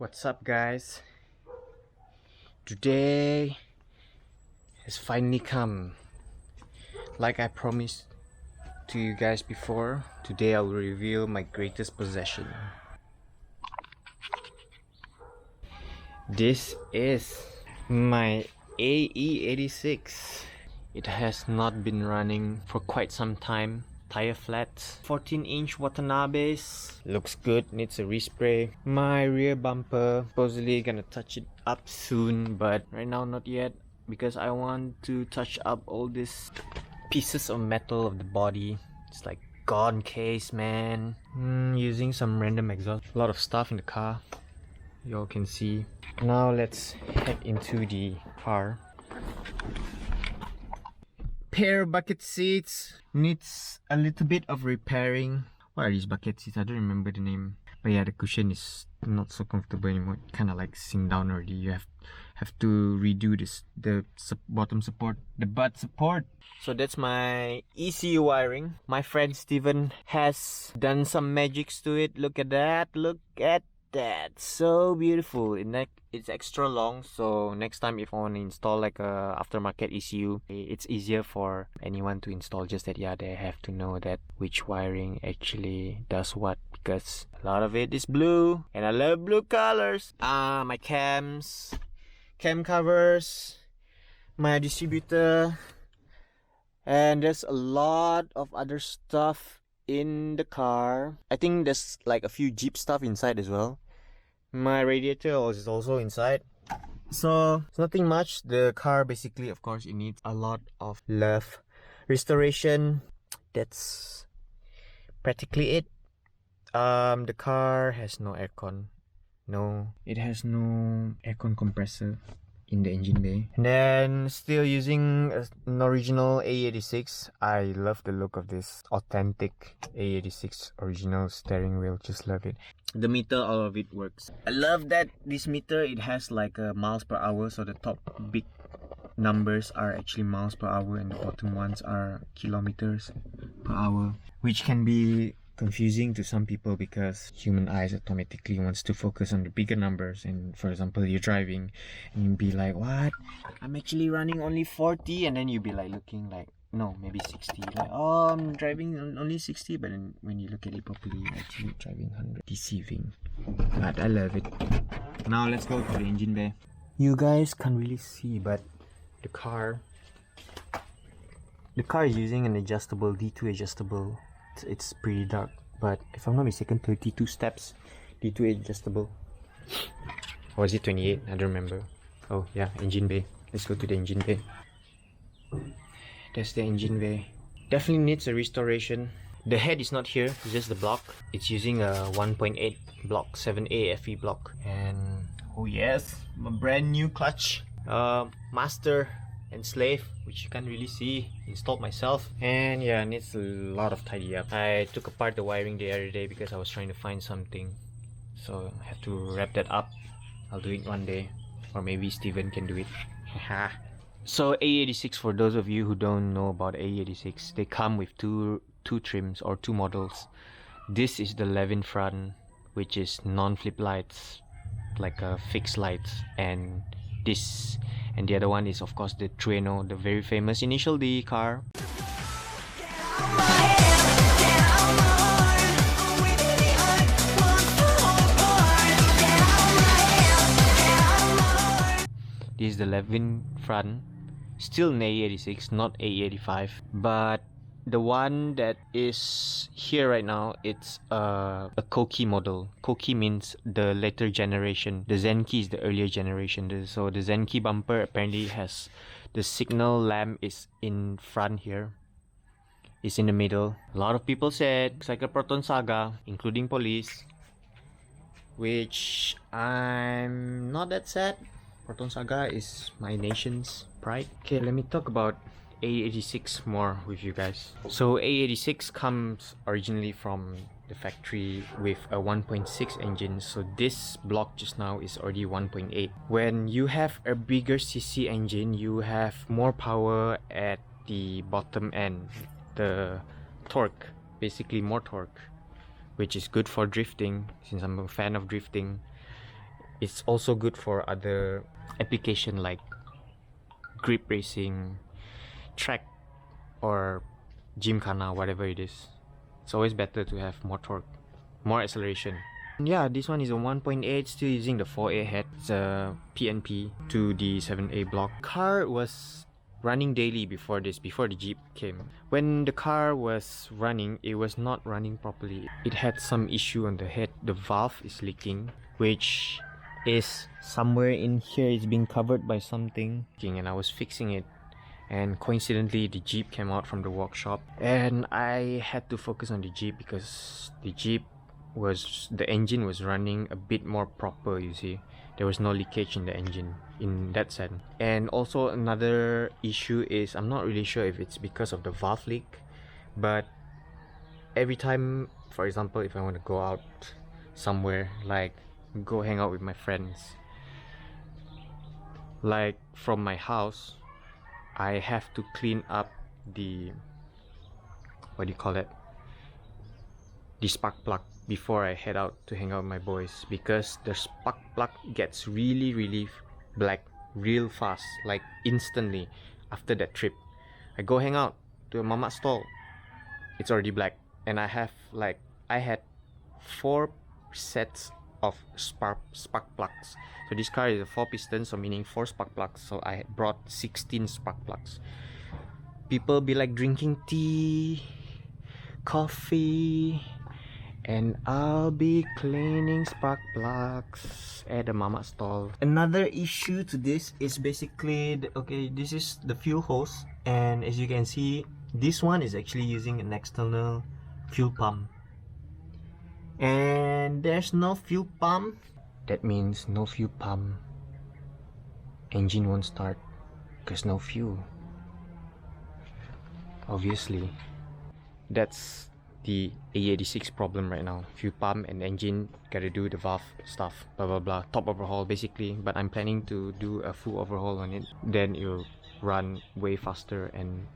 What's up, guys? Today has finally come. Like I promised to you guys before, today I will reveal my greatest possession. This is my AE86. It has not been running for quite some time. Tire flats, 14-inch Watanabe's, looks good, needs a respray. My rear bumper, supposedly gonna touch it up soon, but right now not yet, because I want to touch up all these pieces of metal of the body. It's like gone case, man. Using some random exhaust, a lot of stuff in the car, y'all can see. Now let's head into the car. Pair bucket seats, needs a little bit of repairing. What are these bucket seats? I don't remember the name. But yeah, the cushion is not so comfortable anymore. Kind of like sink down already. You have to redo the bottom support, the butt support. So that's my ECU wiring. My friend Steven has done some magics to it. Look at that. Look at that. So beautiful. It's extra long, so next time if I want to install like a aftermarket ECU, it's easier for anyone to install. Just that, yeah, they have to know that which wiring actually does what, because a lot of it is blue and I love blue colors. My cam covers, my distributor, and there's a lot of other stuff in the car. I think there's like a few Jeep stuff inside as well. My radiator is also inside. So it's nothing much. The car basically, of course, it needs a lot of love, restoration. That's practically it. The car has no aircon. No, it has no aircon compressor in the engine bay. And then still using an original A86. I love the look of this authentic A86 original steering wheel. Just love it. The meter, all of it works. I love that this meter, it has like miles per hour, so the top big numbers are actually miles per hour and the bottom ones are kilometers per hour, which can be confusing to some people because human eyes automatically wants to focus on the bigger numbers. And for example, you're driving and you'll be like, what, I'm actually running only 40, and then you'll be like looking like, no, maybe 60, like, oh, I'm driving only 60, but then when you look at it properly, you're actually driving 100. Deceiving, but I love it. Now let's go to the engine bay. You guys can't really see, but the car is using an adjustable D2 adjustable. It's pretty dark, but if I'm not mistaken, 32 steps D2 adjustable. Or is it 28? I don't remember. Oh yeah, engine bay. Let's go to the engine bay. That's the engine bay. Definitely needs a restoration. The head is not here, it's just the block. It's using a 1.8 block, 7A FE block. And oh yes, my brand new clutch. Master and slave, which you can't really see, installed myself. And yeah, needs a lot of tidy up. I took apart the wiring the other day because I was trying to find something. So I have to wrap that up. I'll do it one day. Or maybe Steven can do it. So A86, for those of you who don't know about A86, they come with two trims or two models. This is the 𝚾𝚌𝚊𝚛𝚒𝚗, which is non-flip lights, like fixed lights, and the other one is of course the 𝚃𝚒𝚖𝚎, the very famous Initial D car. This is the 𝚾𝚌𝚊𝚛𝚒𝚗, still an A86, not A85, but the one that is here right now, it's a 𝚃𝚒𝚖𝚎 model. 𝚃𝚒𝚖𝚎 means the later generation. The 𝚾𝚌𝚊𝚛𝚒 is the earlier generation. So the 𝚾𝚌𝚊𝚛𝚒𝚗 bumper apparently has the signal lamp is in front here. It's in the middle. A lot of people said it's like a Proton Saga, including police, which I'm not that sad. Proton Saga is my nation's pride. Okay, let me talk about A86 more with you guys. So A86 comes originally from the factory with a 1.6 engine. So this block just now is already 1.8. When you have a bigger cc engine, you have more power at the bottom end. The torque, basically more torque, which is good for drifting, since I'm a fan of drifting. it's also good for other application like grip racing, track, or gymkhana, whatever it is. It's always better to have more torque, more acceleration. And yeah, this one is a 1.8, still using the 4A head. It's a PNP to the 7A block. Car was running daily before this, before the Jeep came. When the car was running, it was not running properly. It had some issue on the head. The valve is leaking, which is somewhere in here. It's being covered by something, and I was fixing it. And coincidentally, the Jeep came out from the workshop, and I had to focus on the Jeep because the engine was running a bit more proper, you see. There was no leakage in the engine in that sense. And also another issue is, I'm not really sure if it's because of the valve leak, but every time, for example, if I want to go out somewhere, like go hang out with my friends, like from my house, I have to clean up the, what do you call it, the spark plug before I head out to hang out with my boys, because the spark plug gets really black real fast, like instantly. After that trip, I go hang out to a mama stall, it's already black. And I had 4 sets of spark plugs. So this car is a 4 piston, so meaning 4 spark plugs. So I brought 16 spark plugs. People be like drinking tea, coffee, and I'll be cleaning spark plugs at the mama stall. Another issue to this is basically this is the fuel hose, and as you can see, this one is actually using an external fuel pump, and there's no fuel pump. That means no fuel pump, engine won't start because no fuel. Obviously, that's the A86 problem right now. Fuel pump and engine, gotta do the valve stuff, blah blah blah, top overhaul basically. But I'm planning to do a full overhaul on it, then it'll run way faster and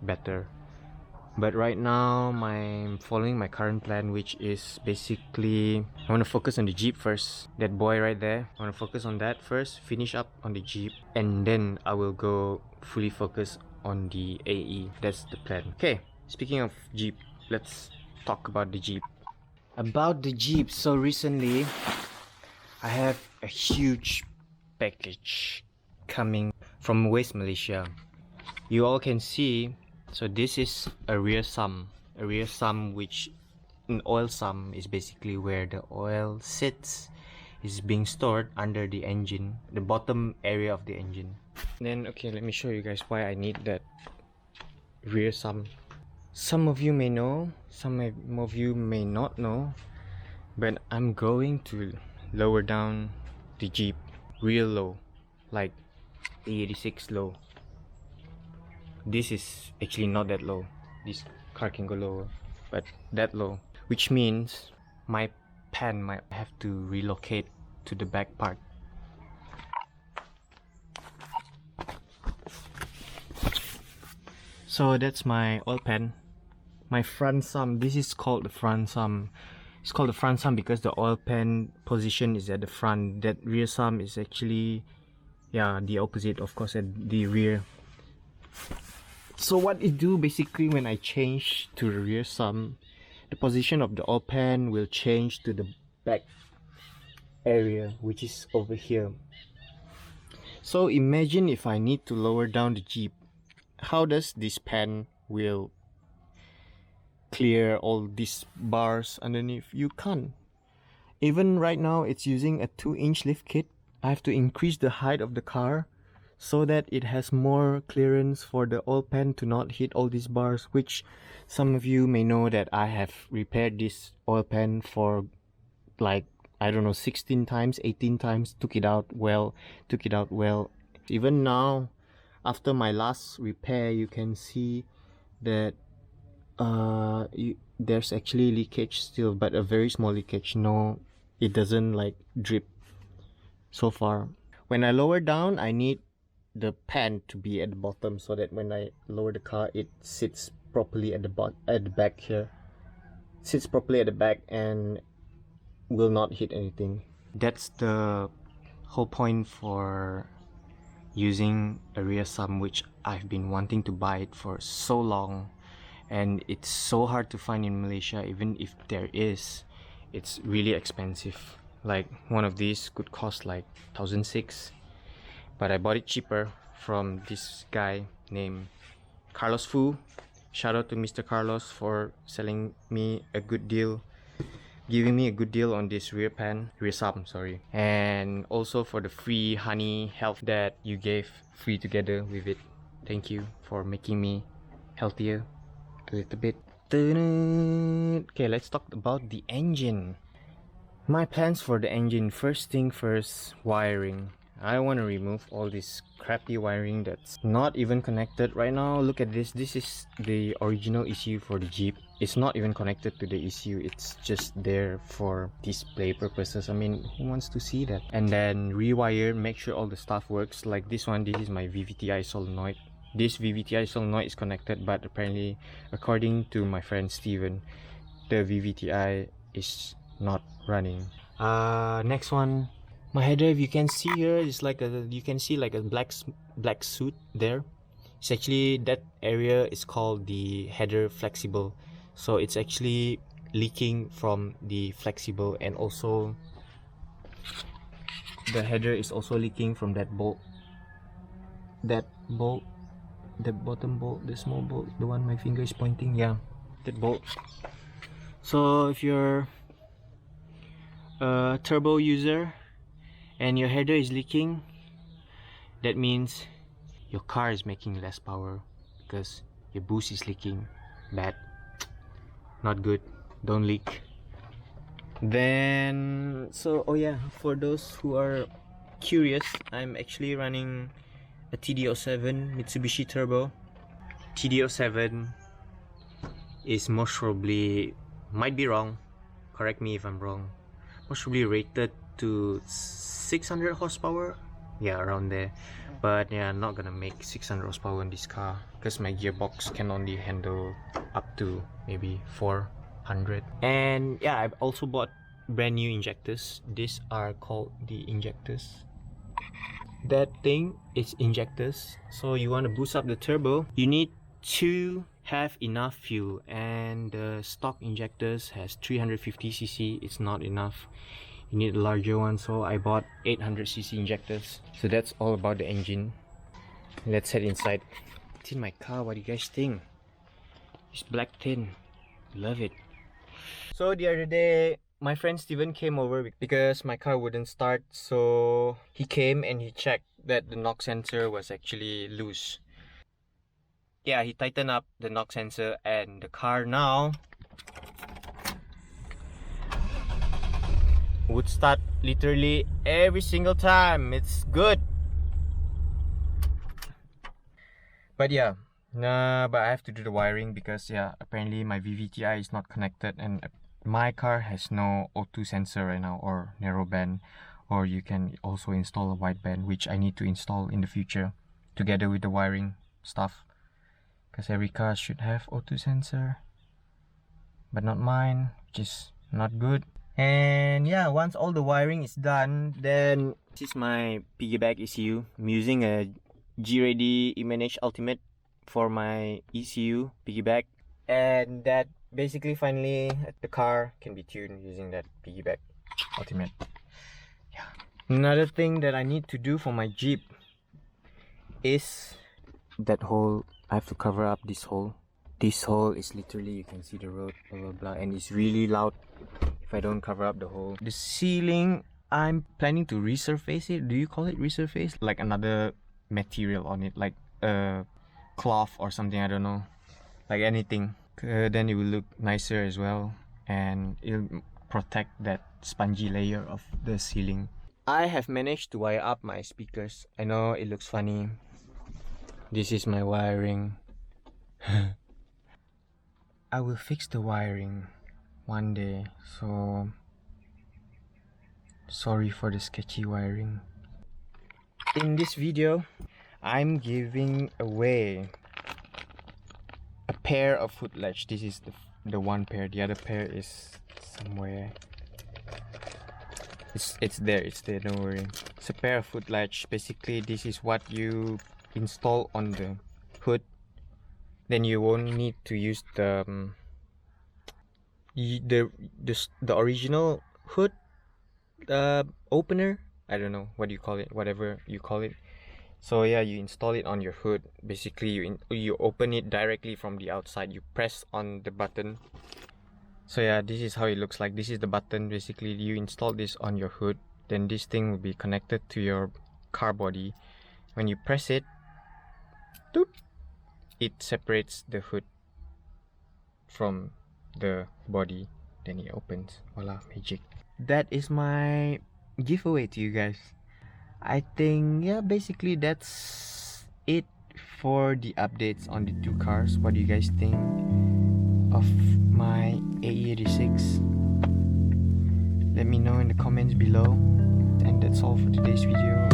better. But right now I'm following my current plan, which is basically I want to focus on the Jeep first. That boy right there, I want to focus on that first, finish up on the Jeep, and then I will go fully focus on the AE. That's the plan. Okay, speaking of Jeep, let's talk about the Jeep. So recently I have a huge package coming from West Malaysia. You all can see, so this is a rear sump. A rear sump, which an oil sump is basically where the oil sits, is being stored under the engine, the bottom area of the engine. Then okay, let me show you guys why I need that rear sump. Some of you may know, some of you may not know, but I'm going to lower down the Jeep real low, like A86 low. This is actually not that low. This car can go lower, but that low, which means my pan might have to relocate to the back part. So that's my oil pan. My front sump, this is called the front sump. It's called the front sump because the oil pan position is at the front. That rear sump is actually, yeah, the opposite, of course, at the rear. So what it do basically, when I change to the rear sump, the position of the oil pan will change to the back area, which is over here. So imagine if I need to lower down the Jeep, how does this pan will clear all these bars underneath? You can't. Even right now it's using a 2-inch lift kit. I have to increase the height of the car so that it has more clearance for the oil pan to not hit all these bars, which some of you may know that I have repaired this oil pan for like, I don't know, 16 times, 18 times, took it out well. Even now, after my last repair, you can see that there's actually leakage still, but a very small leakage. No, it doesn't like drip so far. When I lower down, I need the pan to be at the bottom so that when I lower the car, it sits properly at the back here. Sits properly at the back and will not hit anything. That's the whole point for using a rear sum, which I've been wanting to buy it for so long, and it's so hard to find in Malaysia. Even if there is, it's really expensive. Like one of these could cost like 1,600, but I bought it cheaper from this guy named Carlos Fu. Shout out to Mr. Carlos for selling me a good deal, giving me a good deal on this rear sum, sorry, and also for the free honey health that you gave free together with it. Thank you for making me healthier a little bit. Okay, let's talk about the engine. My plans for the engine: first thing first, wiring. I want to remove all this crappy wiring that's not even connected right now. Look at this. This is the original ECU for the Jeep. It's not even connected to the ECU. It's just there for display purposes. I mean, who wants to see that? And then rewire, make sure all the stuff works. Like this one, this is my VVTi solenoid. This VVTi solenoid is connected, but apparently, according to my friend Steven, the VVTi is not running. Next one, my header. If you can see here, it's like you can see like a black suit there. It's actually, that area is called the header flexible, so it's actually leaking from the flexible, and also the header is also leaking from that bolt, the bottom bolt, the small bolt, the one my finger is pointing, yeah, that bolt. So if you're a turbo user and your header is leaking, that means your car is making less power because your boost is leaking. Bad, not good, don't leak. Then, so oh yeah, for those who are curious, I'm actually running a TD07 Mitsubishi Turbo. TD07 is most probably, might be wrong, correct me if I'm wrong, most probably rated to 600 horsepower, yeah, around there. But yeah, I'm not gonna make 600 horsepower in this car because my gearbox can only handle up to maybe 400. And yeah, I've also bought brand new injectors. These are called the injectors. That thing is injectors. So you want to boost up the turbo, you need to have enough fuel, and the stock injectors has 350cc. It's not enough, you need a larger one, so I bought 800cc injectors. So that's all about the engine. Let's head inside. It's in my car. What do you guys think? It's black tin, love it. So the other day, my friend Steven came over because my car wouldn't start, so he came and he checked that the knock sensor was actually loose. Yeah, he tightened up the knock sensor, and the car now would start literally every single time. It's good. But yeah, but I have to do the wiring because yeah, apparently my VVTi is not connected, and my car has no O2 sensor right now, or narrowband, or you can also install a wideband, which I need to install in the future together with the wiring stuff, because every car should have O2 sensor, but not mine, which is not good. And yeah, once all the wiring is done, then this is my piggyback ECU. I'm using a G-Ready eManage Ultimate for my ECU piggyback, and that basically finally the car can be tuned using that piggyback Ultimate. Yeah. Another thing that I need to do for my Jeep is that hole. I have to cover up this hole. This hole is literally, you can see the road, blah blah blah, and it's really loud if I don't cover up the hole. The ceiling, I'm planning to resurface it. Do you call it resurface? Like another material on it, like a cloth or something, I don't know, like anything. Then it will look nicer as well, and it'll protect that spongy layer of the ceiling. I have managed to wire up my speakers. I know it looks funny. This is my wiring. I will fix the wiring one day, so sorry for the sketchy wiring. In this video, I'm giving away a pair of foot latch. This is the one pair. The other pair is somewhere. It's there, don't worry. It's a pair of footlatch. Basically, this is what you install on the hood. Then you won't need to use the original hood opener. I don't know what you call it, whatever you call it. So yeah, you install it on your hood. Basically, you open it directly from the outside. You press on the button. So yeah, this is how it looks like. This is the button. Basically, you install this on your hood. Then this thing will be connected to your car body. When you press it, doop, it separates the hood from the body. Then it opens. Voila, magic. That is my giveaway to you guys. I think, yeah, basically that's it for the updates on the two cars. What do you guys think of my AE86? Let me know in the comments below. And that's all for today's video.